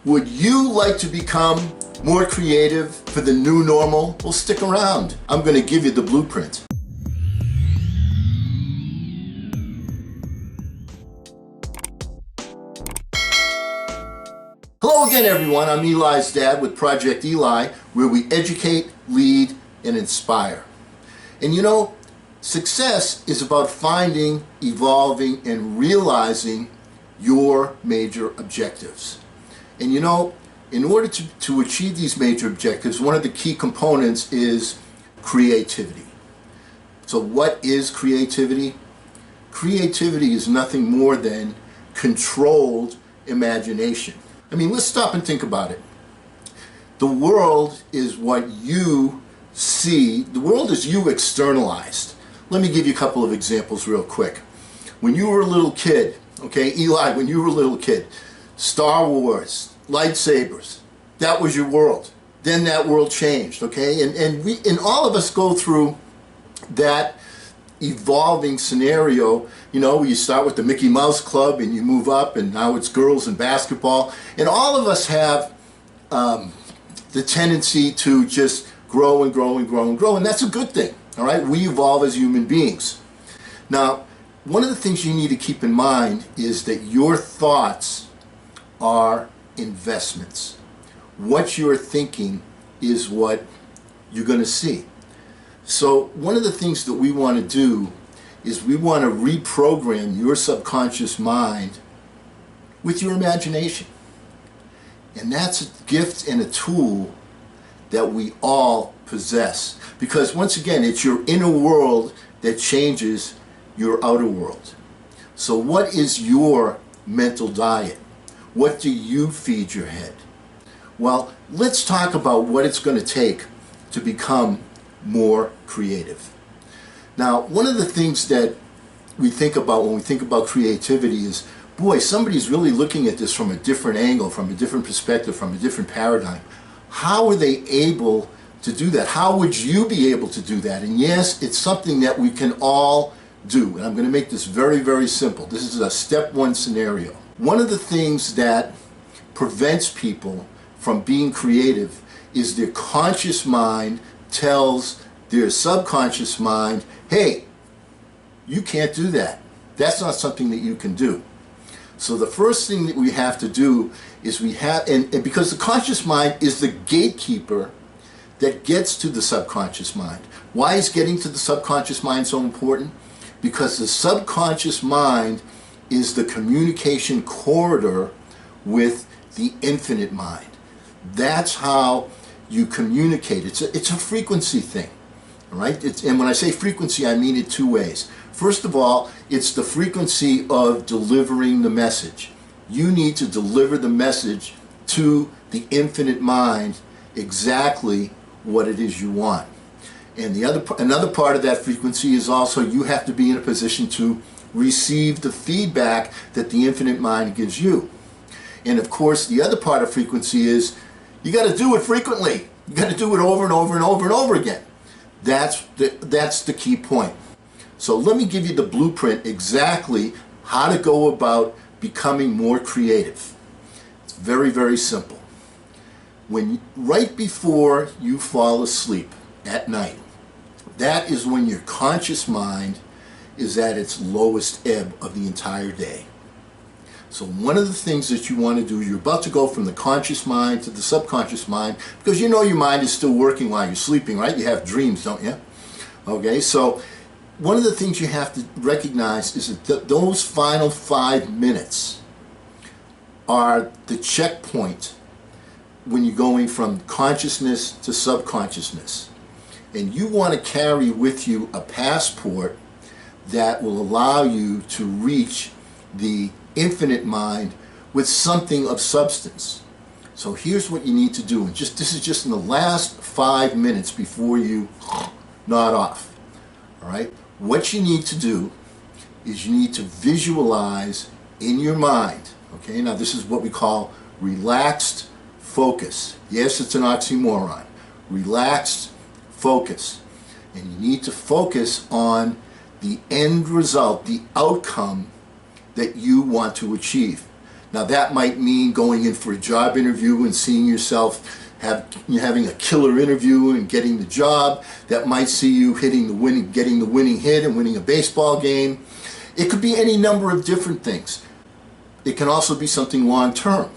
Would you like to become more creative for the new normal? Well, stick around. I'm going to give you the blueprint. Hello again, everyone. I'm Eli's dad with Project Eli, where we educate, lead, and inspire. And you know, success is about finding, evolving, and realizing your major objectives. And you know, in order to achieve these major objectives, one of the key components is creativity. So what is creativity? Creativity is nothing more than controlled imagination. I mean, let's stop and think about it. The world is what you see. The world is you externalized. Let me give you a couple of examples real quick. When you were a little kid, okay, Eli, when you were a little kid, Star Wars, lightsabers, that was your world. Then that world changed, okay? And all of us go through that evolving scenario, you know, where you start with the Mickey Mouse Club and you move up and now it's girls and basketball. And all of us have the tendency to just grow and grow and grow and grow, and that's a good thing, all right? We evolve as human beings. Now, one of the things you need to keep in mind is that your thoughts are investments. What you're thinking is what you're going to see. So one of the things that we want to do is we want to reprogram your subconscious mind with your imagination. And that's a gift and a tool that we all possess. Because once again, it's your inner world that changes your outer world. So what is your mental diet? What do you feed your head? Well, let's talk about what it's going to take to become more creative. Now, one of the things that we think about when we think about creativity is, boy, somebody's really looking at this from a different angle, from a different perspective, from a different paradigm. How are they able to do that? How would you be able to do that? And yes, it's something that we can all do. And I'm going to make this very, very simple. This is a step one scenario. One of the things that prevents people from being creative is their conscious mind tells their subconscious mind, hey, you can't do that. That's not something that you can do. So the first thing that we have to do is and because the conscious mind is the gatekeeper that gets to the subconscious mind. Why is getting to the subconscious mind so important? Because the subconscious mind is the communication corridor with the infinite mind. That's how you communicate. It's a frequency thing, all right? And when I say frequency, I mean it two ways. First of all, it's the frequency of delivering the message. You need to deliver the message to the infinite mind exactly what it is you want. And another part of that frequency is also you have to be in a position to receive the feedback that the infinite mind gives you. And of course, the other part of frequency is you got to do it frequently. You got to do it over and over and over and over again. That's the key point. So let me give you the blueprint exactly how to go about becoming more creative. It's very, very simple. Right before you fall asleep at night, that is when your conscious mind is at its lowest ebb of the entire day. So one of the things that you want to do, you're about to go from the conscious mind to the subconscious mind, because you know your mind is still working while you're sleeping, right? You have dreams, don't you? Okay, so one of the things you have to recognize is that those final 5 minutes are the checkpoint when you're going from consciousness to subconsciousness. And you want to carry with you a passport that will allow you to reach the infinite mind with something of substance. So here's what you need to do. And this is just in the last 5 minutes before you nod off. All right? What you need to do is you need to visualize in your mind. Okay? Now this is what we call relaxed focus. Yes, it's an oxymoron. Relaxed focus. And you need to focus on the end result, the outcome that you want to achieve. Now that might mean going in for a job interview and seeing yourself having a killer interview and getting the job. That might see you getting the winning hit and winning a baseball game. It could be any number of different things. It can also be something long term.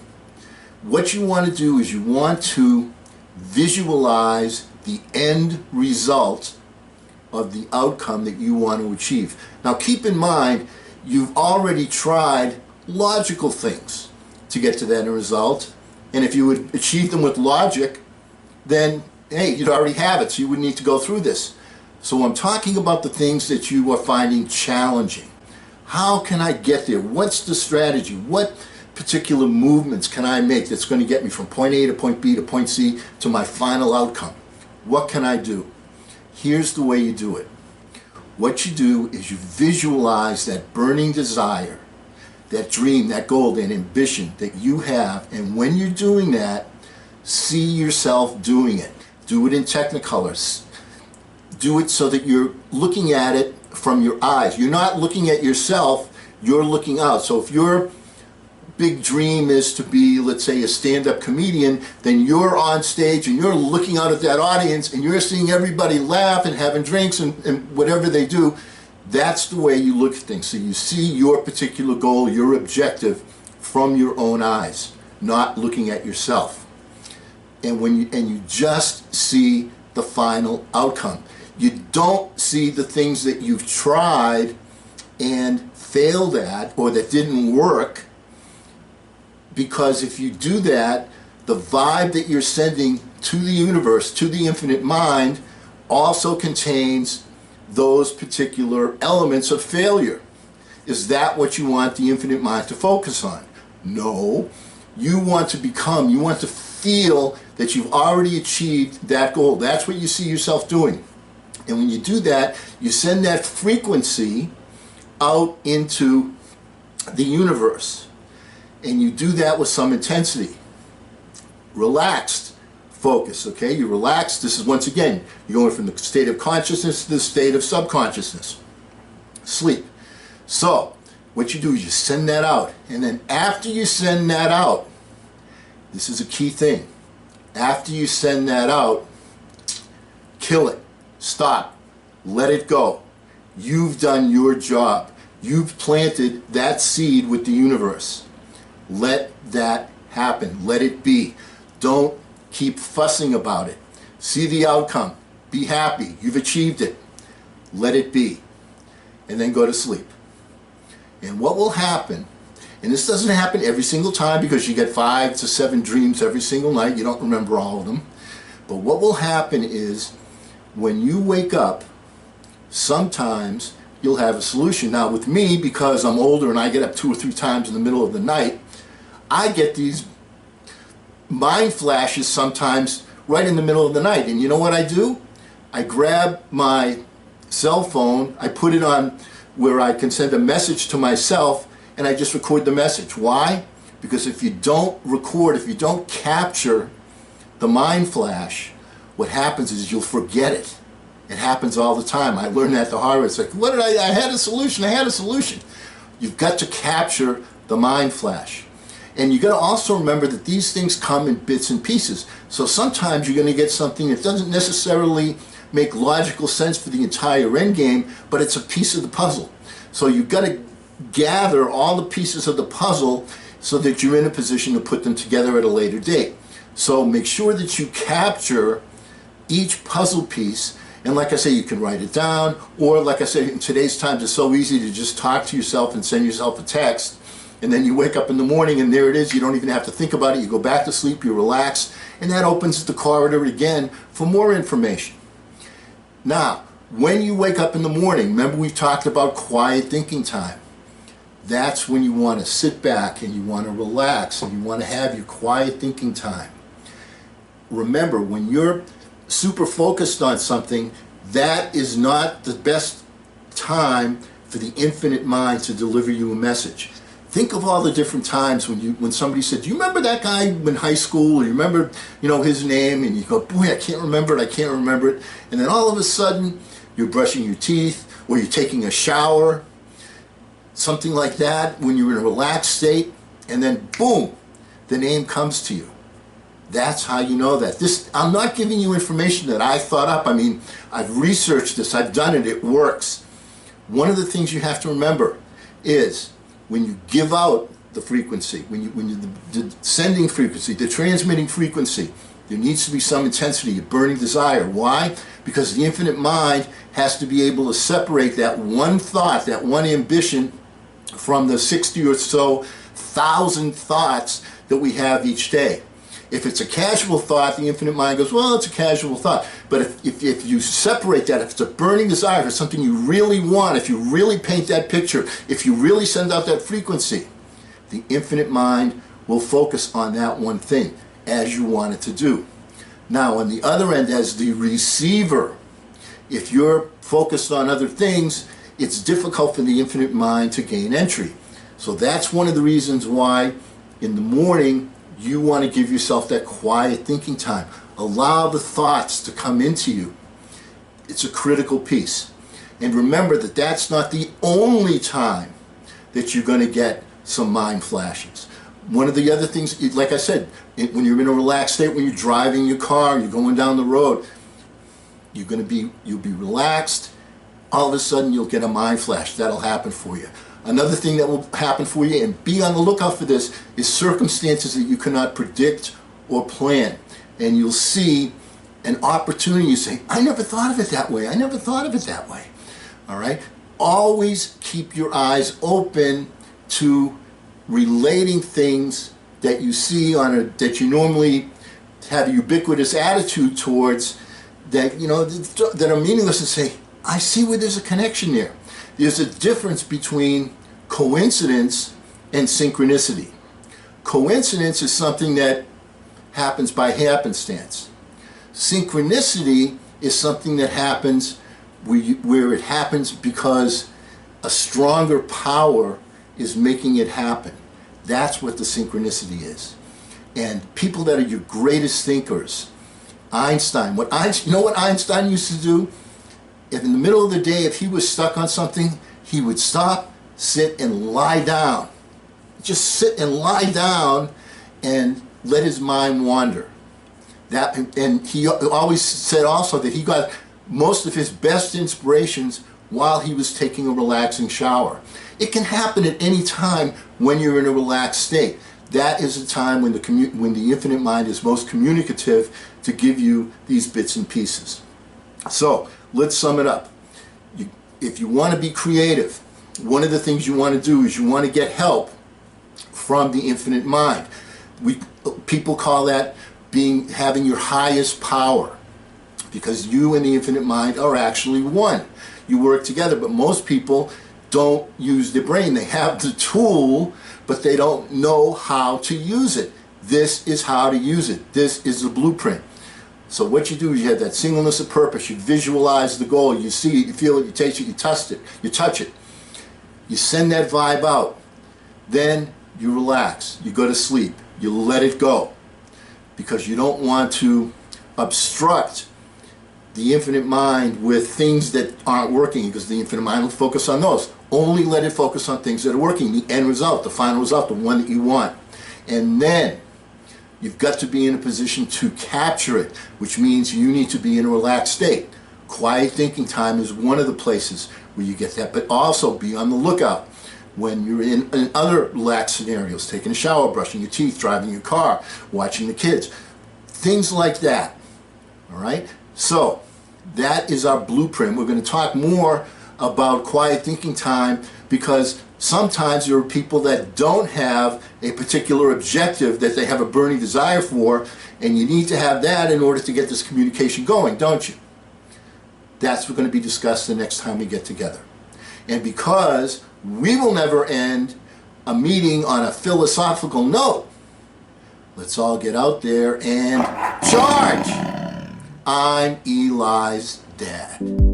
What you want to do is you want to visualize the end result of the outcome that you want to achieve. Now keep in mind, you've already tried logical things to get to that end result, and if you would achieve them with logic, then hey, you'd already have it, so you wouldn't need to go through this. So I'm talking about the things that you are finding challenging. How can I get there? What's the strategy? What particular movements can I make that's going to get me from point A to point B to point C to my final outcome? What can I do? Here's the way you do it. What you do is you visualize that burning desire, that dream, that goal, that ambition that you have, and when you're doing that, see yourself doing it. Do it in Technicolor. Do it so that you're looking at it from your eyes. You're not looking at yourself, you're looking out. So if your big dream is to be, let's say, a stand-up comedian, then you're on stage and you're looking out at that audience and you're seeing everybody laugh and having drinks and whatever they do. That's the way you look at things. So you see your particular goal, your objective from your own eyes, not looking at yourself. And you just see the final outcome. You don't see the things that you've tried and failed at or that didn't work, because if you do that, the vibe that you're sending to the universe, to the infinite mind, also contains those particular elements of failure. Is that what you want the infinite mind to focus on? No. You want to feel that you've already achieved that goal. That's what you see yourself doing. And when you do that, you send that frequency out into the universe. And you do that with some intensity. Relaxed focus, okay? You relax. This is, once again, you're going from the state of consciousness to the state of subconsciousness. Sleep. So, what you do is you send that out. And then after you send that out, this is a key thing. After you send that out, kill it. Stop. Let it go. You've done your job. You've planted that seed with the universe. Let that happen. Let it be. Don't keep fussing about it. See the outcome. Be happy. You've achieved it. Let it be. And then go to sleep. And what will happen, and this doesn't happen every single time because you get 5 to 7 dreams every single night. You don't remember all of them. But what will happen is when you wake up, sometimes you'll have a solution. Now with me, because I'm older and I get up 2 or 3 times in the middle of the night, I get these mind flashes sometimes right in the middle of the night. And you know what I do? I grab my cell phone, I put it on where I can send a message to myself, and I just record the message. Why? Because if you don't record, if you don't capture the mind flash, what happens is you'll forget it. It happens all the time. I learned that the hard way. It's like, I had a solution. You've got to capture the mind flash. And you got to also remember that these things come in bits and pieces. So sometimes you're going to get something that doesn't necessarily make logical sense for the entire end game, but it's a piece of the puzzle. So you've got to gather all the pieces of the puzzle so that you're in a position to put them together at a later date. So make sure that you capture each puzzle piece. And like I say, you can write it down, or like I said, in today's times, it's so easy to just talk to yourself and send yourself a text. And then you wake up in the morning and there it is. You don't even have to think about it. You go back to sleep, you relax, and that opens the corridor again for more information. Now, when you wake up in the morning, remember we talked about quiet thinking time. That's when you want to sit back and you want to relax and you want to have your quiet thinking time. Remember, when you're super focused on something, that is not the best time for the infinite mind to deliver you a message. Think of all the different times when somebody said, do you remember that guy in high school? Or you remember, his name? And you go, boy, I can't remember it. And then all of a sudden, you're brushing your teeth, or you're taking a shower, something like that, when you're in a relaxed state, and then boom, the name comes to you. That's how you know that. I'm not giving you information that I thought up. I mean, I've researched this, I've done it, it works. One of the things you have to remember is when you give out the frequency, the sending frequency, the transmitting frequency, there needs to be some intensity, a burning desire. Why? Because the infinite mind has to be able to separate that one thought, that one ambition from the 60 or so thousand thoughts that we have each day. If it's a casual thought, the infinite mind goes, well, it's a casual thought. But if you separate that, if it's a burning desire, if it's something you really want, if you really paint that picture, if you really send out that frequency, the infinite mind will focus on that one thing as you want it to do. Now, on the other end, as the receiver, if you're focused on other things, it's difficult for the infinite mind to gain entry. So that's one of the reasons why in the morning you want to give yourself that quiet thinking time. Allow the thoughts to come into you. It's a critical piece. And remember that that's not the only time that you're going to get some mind flashes. One of the other things, like I said, when you're in a relaxed state, when you're driving your car, you're going down the road, you'll be relaxed. All of a sudden you'll get a mind flash. That'll happen for you. Another thing that will happen for you, and be on the lookout for this, is circumstances that you cannot predict or plan. And you'll see an opportunity. You say, I never thought of it that way. I never thought of it that way. All right? Always keep your eyes open to relating things that you see that you normally have a ubiquitous attitude towards, that that are meaningless, and say, I see where there's a connection there. There's a difference between coincidence and synchronicity. Coincidence is something that happens by happenstance. Synchronicity is something that happens where it happens because a stronger power is making it happen. That's what the synchronicity is. And people that are your greatest thinkers, Einstein, you know what Einstein used to do? If in the middle of the day, if he was stuck on something, he would stop, sit, and lie down. Just sit and lie down and let his mind wander. And he always said also that he got most of his best inspirations while he was taking a relaxing shower. It can happen at any time when you're in a relaxed state. That is a time when the infinite mind is most communicative to give you these bits and pieces. So, let's sum it up. If you want to be creative, one of the things you want to do is you want to get help from the infinite mind. People call that having your highest power, because you and the infinite mind are actually one. You work together, but most people don't use their brain. They have the tool, but they don't know how to use it. This is how to use it. This is the blueprint. So what you do is you have that singleness of purpose. You visualize the goal. You see it, you feel it, you taste it, you touch it. You send that vibe out. Then you relax. You go to sleep. You let it go. Because you don't want to obstruct the infinite mind with things that aren't working, because the infinite mind will focus on those. Only let it focus on things that are working. The end result, the final result, the one that you want. And then you've got to be in a position to capture it, which means you need to be in a relaxed state. Quiet thinking time is one of the places where you get that, but also be on the lookout when you're in other relaxed scenarios, taking a shower, brushing your teeth, driving your car, watching the kids, things like that. All right? So that is our blueprint. We're going to talk more about quiet thinking time, because sometimes there are people that don't have a particular objective that they have a burning desire for, and you need to have that in order to get this communication going, don't you? That's what's going to be discussed the next time we get together. And because we will never end a meeting on a philosophical note, let's all get out there and charge! I'm Eli's dad.